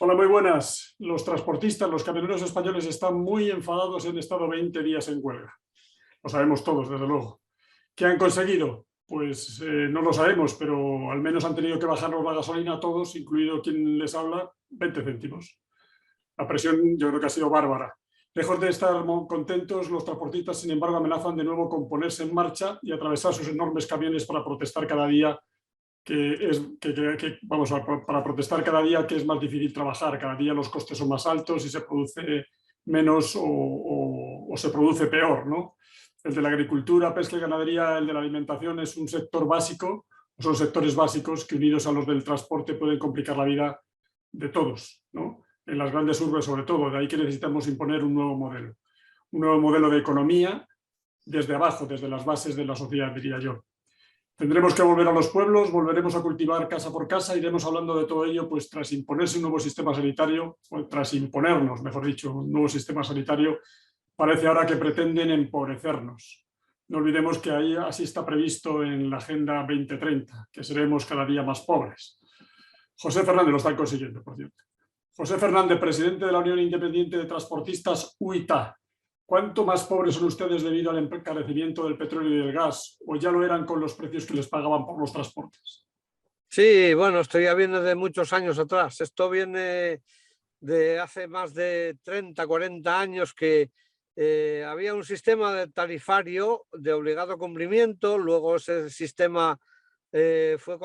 Hola, muy buenas. Los transportistas, los camioneros españoles están muy enfadados y han estado 20 días en huelga. Lo sabemos todos, desde luego. ¿Qué han conseguido? Pues no lo sabemos, pero al menos han tenido que bajarnos la gasolina a todos, incluido quien les habla, 20 céntimos. La presión yo creo que ha sido bárbara. Lejos de estar contentos, los transportistas, sin embargo, amenazan de nuevo con ponerse en marcha y atravesar sus enormes camiones para protestar cada día para protestar cada día que es más difícil trabajar, cada día los costes son más altos y se produce menos o se produce peor, ¿no? El de la agricultura, pesca y ganadería, el de la alimentación es un sector básico, son sectores básicos que unidos a los del transporte pueden complicar la vida de todos, ¿no? En las grandes urbes sobre todo, de ahí que necesitamos imponer un nuevo modelo de economía desde abajo, desde las bases de la sociedad, diría yo. Tendremos que volver a los pueblos, volveremos a cultivar casa por casa, iremos hablando de todo ello, pues tras imponerse un nuevo sistema sanitario, o tras imponernos, mejor dicho, un nuevo sistema sanitario, parece ahora que pretenden empobrecernos. No olvidemos que ahí así está previsto en la Agenda 2030, que seremos cada día más pobres. José Fernández lo está consiguiendo, por cierto. José Fernández, presidente de la Unión Independiente de Transportistas, UITA. ¿Cuánto más pobres son ustedes debido al encarecimiento del petróleo y del gas? ¿O ya lo eran con los precios que les pagaban por los transportes? Sí, bueno, esto ya viene de muchos años atrás. Esto viene de hace más de 30, 40 años que había un sistema de tarifario de obligado cumplimiento. Luego ese sistema fue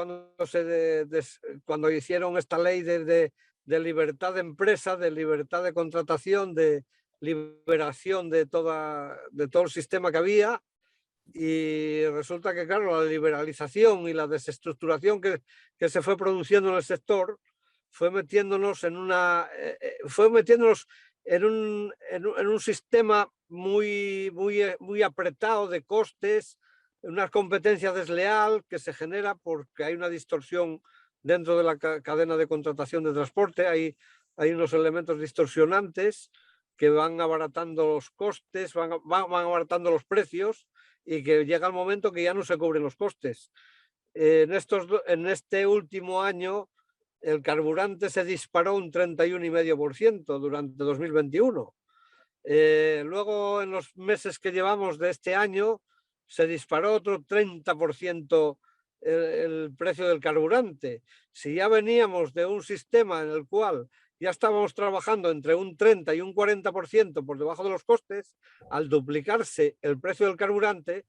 cuando hicieron esta ley de libertad de empresa, de libertad de contratación, de liberación de todo el sistema que había. Y resulta que, claro, la liberalización y la desestructuración que se fue produciendo en el sector fue metiéndonos en un sistema muy apretado de costes, una competencia desleal que se genera porque hay una distorsión dentro de la cadena de contratación de transporte. Hay unos elementos distorsionantes que van abaratando los costes, van abaratando los precios, y que llega el momento que ya no se cubren los costes. En este último año el carburante se disparó un 31,5% durante 2021. Luego, en los meses que llevamos de este año, se disparó otro 30% el precio del carburante. Si ya veníamos de un sistema en el cual ya estábamos trabajando entre un 30 y un 40% por debajo de los costes, al duplicarse el precio del carburante,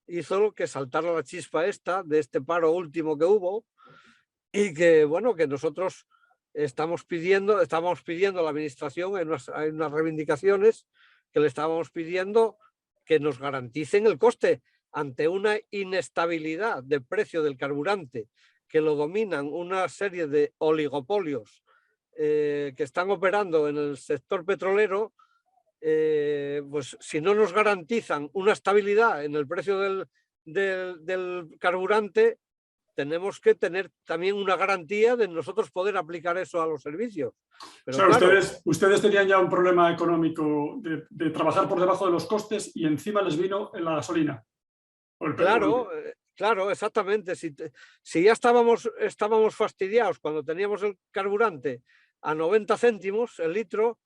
hizo que saltara la chispa de este paro último que hubo, y que, bueno, que nosotros estamos pidiendo a la administración en unas reivindicaciones que le estábamos pidiendo que nos garanticen el coste ante una inestabilidad de precio del carburante que lo dominan una serie de oligopolios que están operando en el sector petrolero. Pues si no nos garantizan una estabilidad en el precio del carburante, tenemos que tener también una garantía de nosotros poder aplicar eso a los servicios. Pero o sea, claro, ustedes tenían ya un problema económico de trabajar por debajo de los costes y encima les vino en la gasolina. claro, exactamente. Si ya estábamos fastidiados cuando teníamos el carburante a 90 céntimos el litro,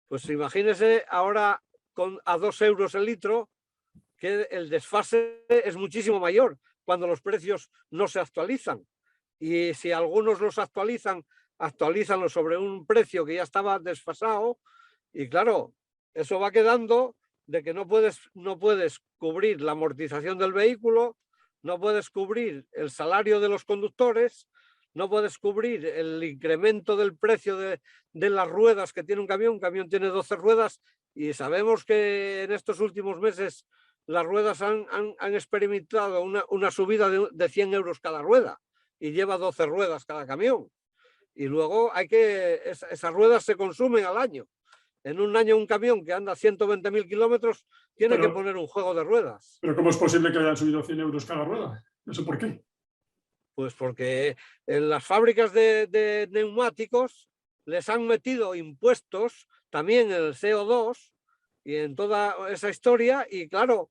pues imagínese ahora a 2 euros el litro, que el desfase es muchísimo mayor cuando los precios no se actualizan. Y si algunos los actualizan sobre un precio que ya estaba desfasado, y claro, eso va quedando de que no puedes cubrir la amortización del vehículo, no puedes cubrir el salario de los conductores, no puedes cubrir el incremento del precio de las ruedas que tiene un camión tiene 12 ruedas, y sabemos que en estos últimos meses las ruedas han experimentado una subida de 100 euros cada rueda, y lleva 12 ruedas cada camión. Y luego esas ruedas se consumen al año. En un año un camión que anda 120.000 kilómetros tiene que poner un juego de ruedas. ¿Pero cómo es posible que hayan subido 100 euros cada rueda? No sé por qué. Pues porque en las fábricas de neumáticos les han metido impuestos también en el CO2 y en toda esa historia, y claro,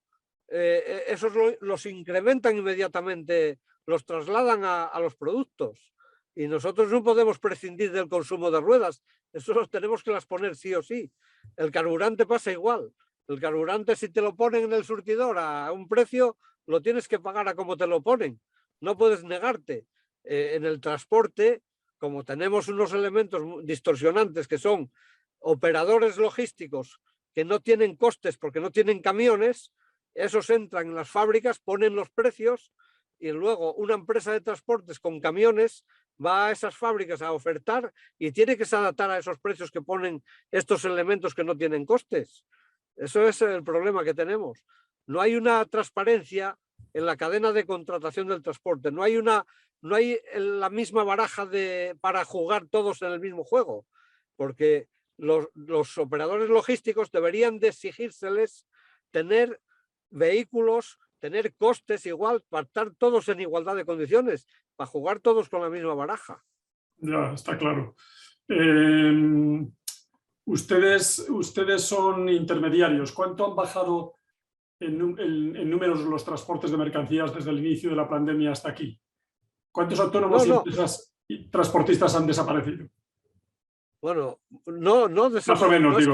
esos los incrementan inmediatamente, los trasladan a los productos. Y nosotros no podemos prescindir del consumo de ruedas. Eso los tenemos que las poner sí o sí. El carburante pasa igual. El carburante, si te lo ponen en el surtidor a un precio, lo tienes que pagar a como te lo ponen. No puedes negarte. En el transporte, como tenemos unos elementos distorsionantes que son operadores logísticos que no tienen costes porque no tienen camiones, esos entran en las fábricas, ponen los precios y luego una empresa de transportes con camiones va a esas fábricas a ofertar y tiene que se adaptar a esos precios que ponen estos elementos que no tienen costes. Eso es el problema que tenemos. No hay una transparencia en la cadena de contratación del transporte. No hay la misma baraja para jugar todos en el mismo juego, porque los operadores logísticos deberían de exigírseles tener vehículos, tener costes igual, para estar todos en igualdad de condiciones, para jugar todos con la misma baraja. Ya, está claro. Ustedes son intermediarios. ¿Cuánto han bajado en números los transportes de mercancías desde el inicio de la pandemia hasta aquí? ¿Cuántos autónomos y empresas y transportistas han desaparecido? Bueno, no Más o menos, digo.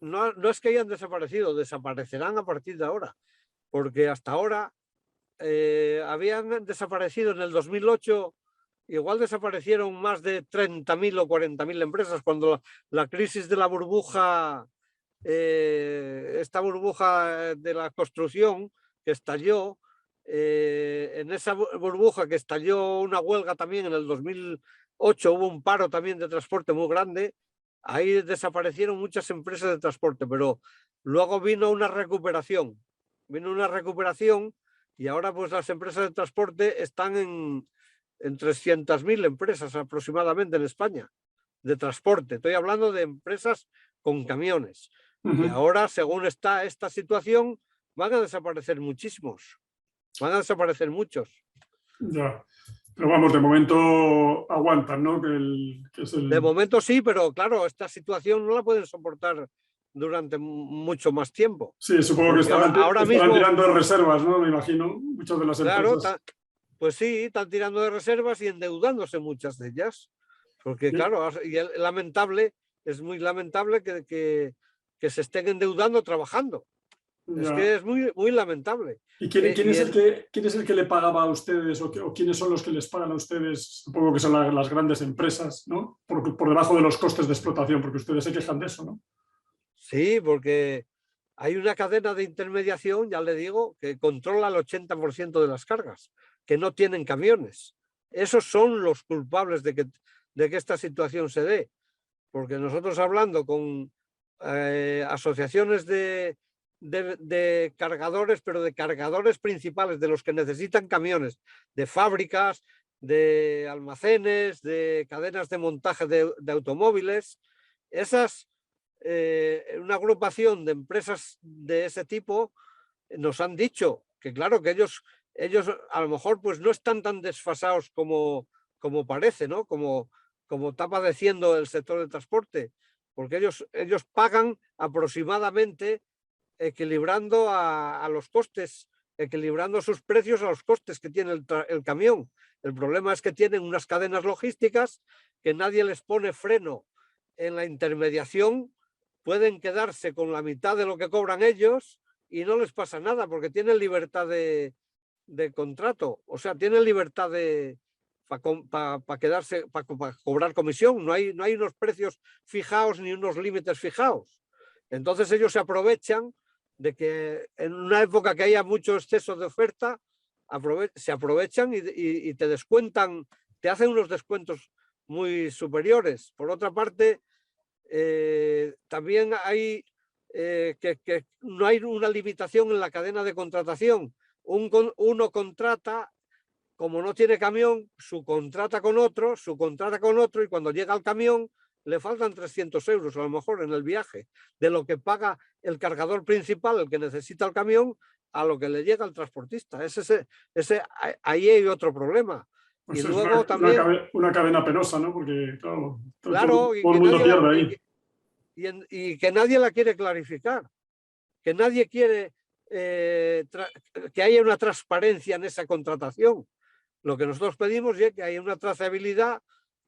No es que hayan desaparecido, desaparecerán a partir de ahora, porque hasta ahora habían desaparecido en el 2008, igual desaparecieron más de 30.000 o 40.000 empresas cuando la crisis de la burbuja, esta burbuja de la construcción que estalló, en esa burbuja que estalló una huelga también en el 2008, hubo un paro también de transporte muy grande. Ahí desaparecieron muchas empresas de transporte, pero luego vino una recuperación y ahora pues las empresas de transporte están en 300.000 empresas aproximadamente en España de transporte. Estoy hablando de empresas con camiones. Y ahora, según está esta situación, van a desaparecer muchísimos. Van a desaparecer muchos. Ya. Pero vamos, de momento aguantan, ¿no? De momento sí, pero claro, esta situación no la pueden soportar durante mucho más tiempo. Sí, supongo que estarán tirando de reservas, ¿no? Me imagino, muchas de las empresas. Claro, pues sí, están tirando de reservas y endeudándose muchas de ellas. Porque claro, y es muy lamentable que se estén endeudando trabajando. Ya. Es que es muy, muy lamentable. ¿Y quién es el que le pagaba a ustedes o quiénes son los que les pagan a ustedes? Supongo que son las grandes empresas, ¿no? Por debajo de los costes de explotación, porque ustedes se quejan de eso, ¿no? Sí, porque hay una cadena de intermediación, ya le digo, que controla el 80% de las cargas, que no tienen camiones. Esos son los culpables de que esta situación se dé. Porque nosotros hablando con asociaciones de cargadores, pero de cargadores principales, de los que necesitan camiones, de fábricas, de almacenes, de cadenas de montaje de automóviles, una agrupación de empresas de ese tipo nos han dicho que claro, que ellos a lo mejor pues no están tan desfasados como parece, ¿no? Como está padeciendo el sector del transporte, porque ellos pagan aproximadamente equilibrando a los costes, equilibrando sus precios a los costes que tiene el camión. El problema es que tienen unas cadenas logísticas que nadie les pone freno en la intermediación, pueden quedarse con la mitad de lo que cobran ellos y no les pasa nada porque tienen libertad de contrato, o sea, tienen libertad para quedarse, para cobrar comisión, no hay unos precios fijados ni unos límites fijados. Entonces ellos se aprovechan de que en una época que haya mucho exceso de oferta, se aprovechan y te descuentan, te hacen unos descuentos muy superiores. Por otra parte, también hay que no hay una limitación en la cadena de contratación. Uno contrata, como no tiene camión, subcontrata con otro, y cuando llega el camión le faltan 300 euros a lo mejor en el viaje, de lo que paga el cargador principal, el que necesita el camión, a lo que le llega al transportista. Ahí hay otro problema. Pues y luego también... Una cadena penosa, ¿no? Porque claro, todo el mundo pierde ahí. Y que nadie la quiere clarificar, que nadie quiere que haya una transparencia en esa contratación. Lo que nosotros pedimos es que haya una trazabilidad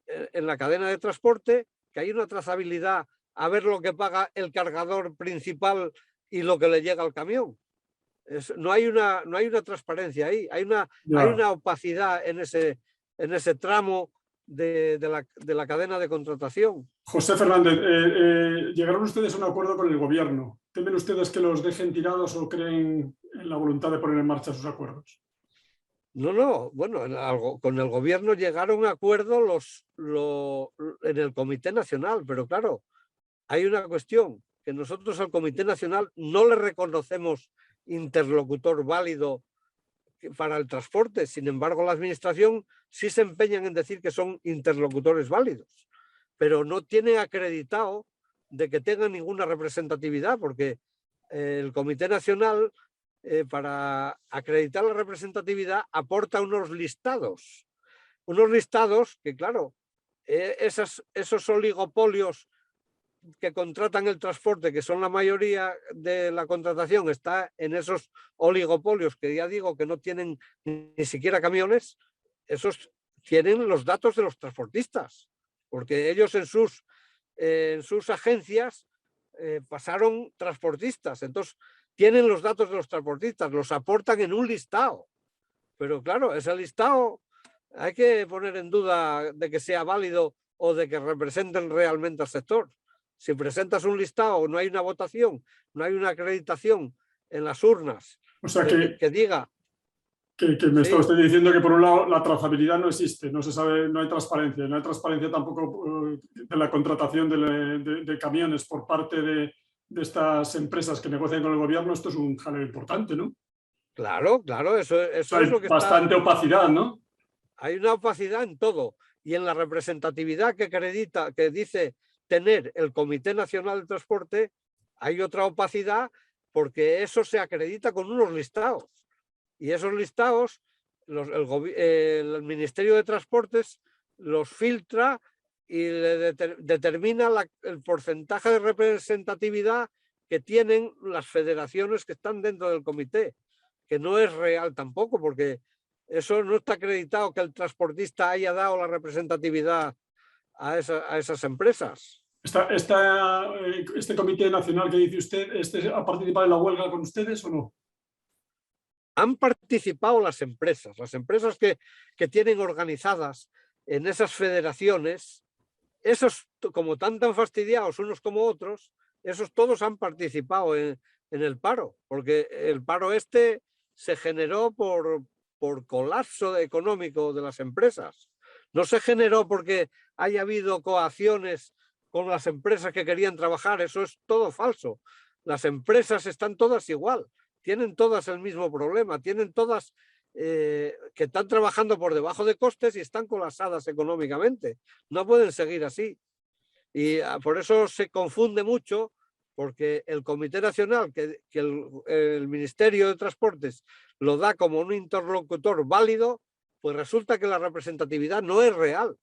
en la cadena de transporte, que haya una trazabilidad a ver lo que paga el cargador principal y lo que le llega al camión. No hay una transparencia ahí, hay Ya. una opacidad en ese tramo de la cadena de contratación. José Fernández, llegaron ustedes a un acuerdo con el gobierno. ¿Temen ustedes que los dejen tirados o creen en la voluntad de poner en marcha sus acuerdos? No, bueno, con el gobierno llegaron a acuerdo en el Comité Nacional, pero claro, hay una cuestión, que nosotros al Comité Nacional no le reconocemos interlocutor válido para el transporte. Sin embargo, la administración sí se empeñan en decir que son interlocutores válidos, pero no tienen acreditado de que tengan ninguna representatividad, porque el Comité Nacional, para acreditar la representatividad, aporta unos listados que, claro, esos oligopolios que contratan el transporte, que son la mayoría de la contratación, está en esos oligopolios que ya digo que no tienen ni siquiera camiones, esos tienen los datos de los transportistas, porque ellos en sus agencias pasaron transportistas, entonces tienen los datos de los transportistas, los aportan en un listado, pero claro, ese listado hay que poner en duda de que sea válido o de que representen realmente al sector. Si presentas un listado, no hay una votación, no hay una acreditación en las urnas O sea que diga... que me está Sí, usted diciendo que por un lado la trazabilidad no existe, no se sabe, no hay transparencia tampoco de la contratación de camiones por parte de estas empresas que negocian con el gobierno. Esto es un jaleo importante, ¿no? O claro, eso sea, es hay lo que está... bastante opacidad, ¿no? Hay una opacidad en todo y en la representatividad que dice tener el Comité Nacional de Transporte, hay otra opacidad porque eso se acredita con unos listados y esos listados el Ministerio de Transportes los filtra y determina el porcentaje de representatividad que tienen las federaciones que están dentro del comité, que no es real tampoco, porque eso no está acreditado que el transportista haya dado la representatividad a esas empresas. ¿Este comité nacional que dice usted, ha participado en la huelga con ustedes o no? Han participado las empresas que tienen organizadas en esas federaciones, esos como tan fastidiados unos como otros, esos todos han participado en el paro, porque el paro se generó por colapso económico de las empresas. No se generó porque haya habido coacciones con las empresas que querían trabajar, eso es todo falso. Las empresas están todas igual, tienen todas el mismo problema, tienen todas que están trabajando por debajo de costes y están colapsadas económicamente. No pueden seguir así. Y por eso se confunde mucho, porque el Comité Nacional, que el Ministerio de Transportes lo da como un interlocutor válido, pues resulta que la representatividad no es real,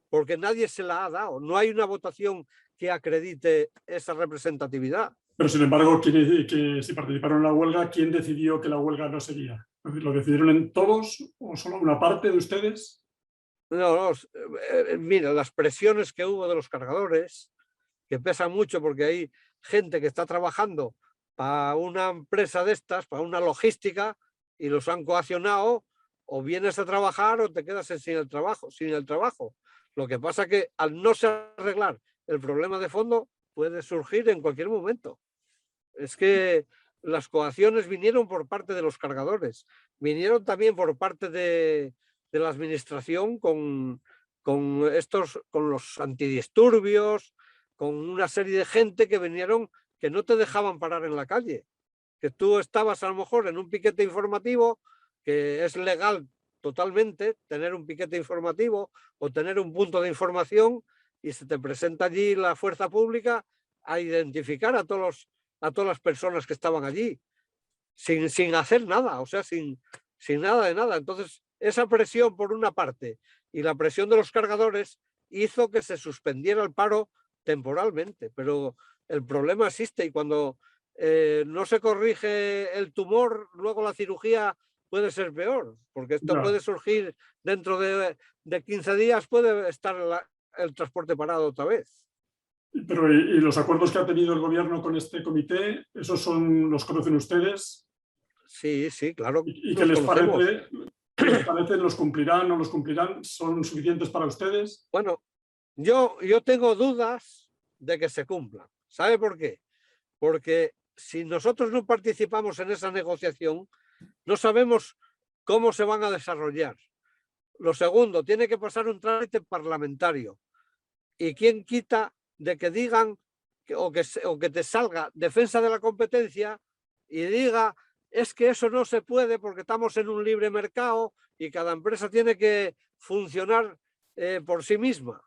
porque nadie se la ha dado. No hay una votación que acredite esa representatividad. Pero sin embargo, que si participaron en la huelga, ¿quién decidió que la huelga no seguía? ¿Lo decidieron en todos o solo una parte de ustedes? No, mira, las presiones que hubo de los cargadores, que pesan mucho porque hay gente que está trabajando para una empresa de estas, para una logística, y los han coaccionado, o vienes a trabajar o te quedas sin el trabajo. Lo que pasa que al no arreglar el problema de fondo, puede surgir en cualquier momento. Es que las coacciones vinieron por parte de los cargadores, vinieron también por parte de la administración con los antidisturbios, con una serie de gente que vinieron que no te dejaban parar en la calle, que tú estabas a lo mejor en un piquete informativo, que es legal totalmente tener un piquete informativo o tener un punto de información, y se te presenta allí la fuerza pública a identificar a todas las personas que estaban allí, sin hacer nada, o sea, sin nada de nada. Entonces, esa presión por una parte y la presión de los cargadores hizo que se suspendiera el paro temporalmente, pero el problema existe y cuando no se corrige el tumor, luego la cirugía puede ser peor, porque esto Ya. puede surgir dentro de 15 días, puede estar el transporte parado otra vez. Pero, ¿y los acuerdos que ha tenido el gobierno con este comité, esos los conocen ustedes? Sí, sí, claro, ¿Y qué los les conocemos. parece? ¿Qué les parece? ¿Los cumplirán o no los cumplirán? ¿Son suficientes para ustedes? Bueno, yo tengo dudas de que se cumplan. ¿Sabe por qué? Porque si nosotros no participamos en esa negociación, no sabemos cómo se van a desarrollar. Lo segundo, tiene que pasar un trámite parlamentario. ¿Y quién quita de que digan o que te salga defensa de la competencia y diga es que eso no se puede porque estamos en un libre mercado y cada empresa tiene que funcionar por sí misma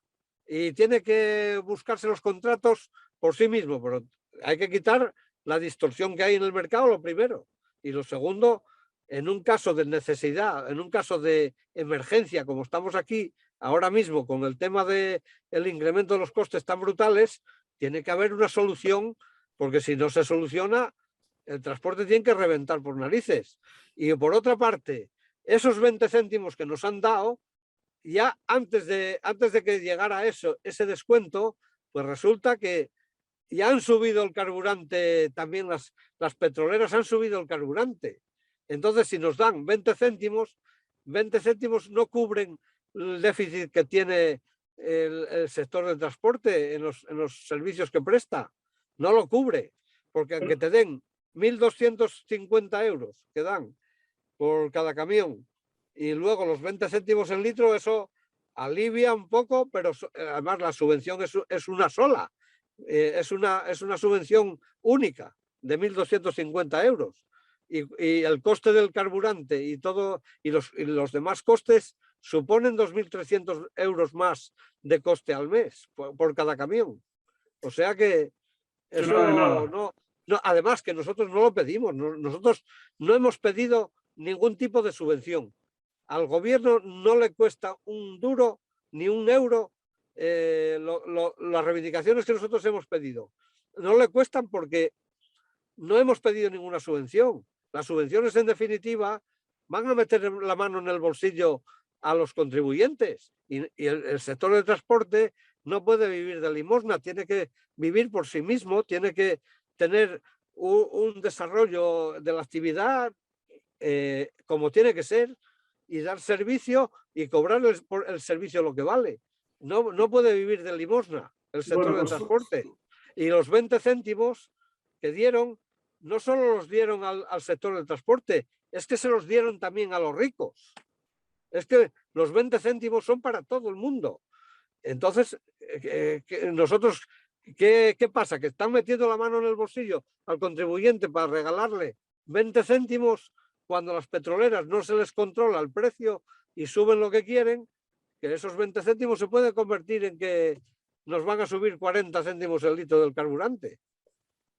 y tiene que buscarse los contratos por sí mismo? Pero hay que quitar la distorsión que hay en el mercado, lo primero. Y lo segundo, en un caso de necesidad, en un caso de emergencia, como estamos aquí ahora mismo con el tema del incremento de los costes tan brutales, tiene que haber una solución, porque si no se soluciona, el transporte tiene que reventar por narices. Y por otra parte, esos 20 céntimos que nos han dado, ya antes de que llegara ese descuento, pues resulta que ya han subido el carburante, también las petroleras han subido el carburante. Entonces, si nos dan 20 céntimos no cubren el déficit que tiene el sector del transporte en los servicios que presta. No lo cubre, porque aunque te den 1.250 euros que dan por cada camión y luego los 20 céntimos el litro, eso alivia un poco, pero además la subvención es una sola. Es una subvención única de 1.250 euros. Y el coste del carburante y todo y los demás costes suponen 2.300 euros más de coste al mes por cada camión. O sea que Que nada de eso nada. no, además que nosotros no lo pedimos, nosotros no hemos pedido ningún tipo de subvención. Al gobierno no le cuesta un duro ni un euro las reivindicaciones que nosotros hemos pedido. No le cuestan porque no hemos pedido ninguna subvención. Las subvenciones, en definitiva, van a meter la mano en el bolsillo a los contribuyentes y el sector de transporte no puede vivir de limosna, tiene que vivir por sí mismo, tiene que tener un desarrollo de la actividad como tiene que ser y dar servicio y cobrar por el servicio lo que vale. No puede vivir de limosna el sector Bueno, de pues transporte. Y los 20 céntimos que dieron, no solo los dieron al sector del transporte, es que se los dieron también a los ricos. Es que los 20 céntimos son para todo el mundo. Entonces, nosotros, ¿qué pasa? ¿Que están metiendo la mano en el bolsillo al contribuyente para regalarle 20 céntimos cuando las petroleras no se les controla el precio y suben lo que quieren? Que esos 20 céntimos se puede convertir en que nos van a subir 40 céntimos el litro del carburante.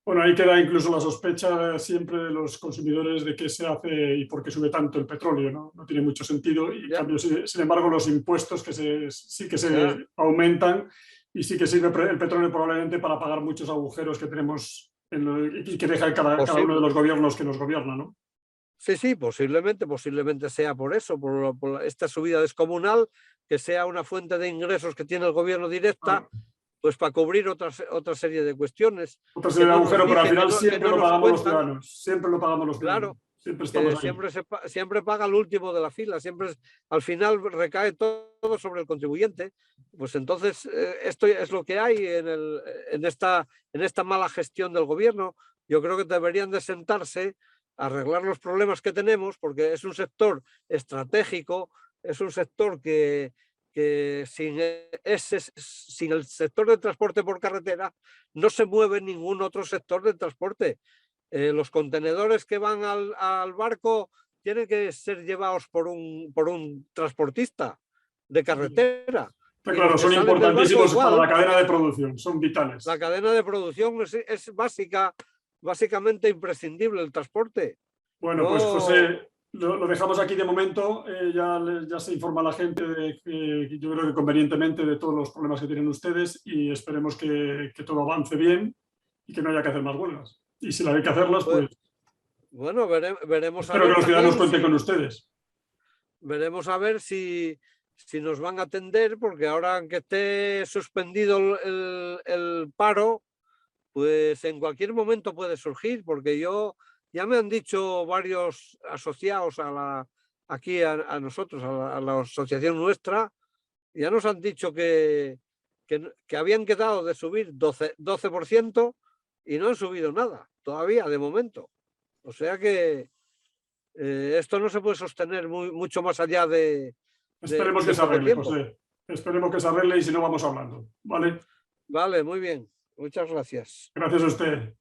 bueno, ahí queda incluso la sospecha siempre de los consumidores de qué se hace y por qué sube tanto el petróleo, ¿no? No tiene mucho sentido y en Ya, cambio, sin embargo, los impuestos sí que ya. se aumentan y sí que sirve el petróleo probablemente para pagar muchos agujeros que tenemos y que deja cada uno de Posible. los gobiernos que nos gobierna, ¿no? Sí, sí, posiblemente sea por eso, por esta subida descomunal, que sea una fuente de ingresos que tiene el gobierno directa, Claro. pues para cubrir otra serie de cuestiones Otra que serie de no nos agujeros, pero al dicen, final que siempre no lo nos pagamos los cuentan. ciudadanos, siempre lo pagamos los ciudadanos, Claro, siempre que estamos ahí. siempre paga el último de la fila, al final recae todo sobre el contribuyente. Pues entonces esto es lo que hay en esta mala gestión del gobierno. Yo creo que deberían de sentarse a arreglar los problemas que tenemos, porque es un sector estratégico, es un sector que sin el sector de transporte por carretera no se mueve ningún otro sector de transporte. Los contenedores que van al barco tienen que ser llevados por un transportista de carretera. Está Y los claro, que son salen del barco importantísimos para igual. la cadena de producción, son La vitales. cadena de producción es básicamente imprescindible el transporte. Bueno, pues No, José, lo dejamos aquí de momento. Ya se informa a la gente, yo creo que convenientemente, de todos los problemas que tienen ustedes y esperemos que todo avance bien y que no haya que hacer más huelgas. Y si la hay que hacerlas, pues, pues Bueno, veremos a Espero que ver los ciudadanos también cuenten con ustedes. veremos a ver si nos van a atender, porque ahora, aunque esté suspendido el paro, pues en cualquier momento puede surgir, porque ya me han dicho varios asociados aquí a nosotros, a la asociación nuestra, ya nos han dicho que habían quedado de subir 12% y no han subido nada todavía, de momento. O sea que esto no se puede sostener mucho más allá de Esperemos que se poco arregle, tiempo. José. Esperemos que se arregle y si no vamos hablando. ¿Vale? Vale, muy bien. Muchas gracias. Gracias a usted.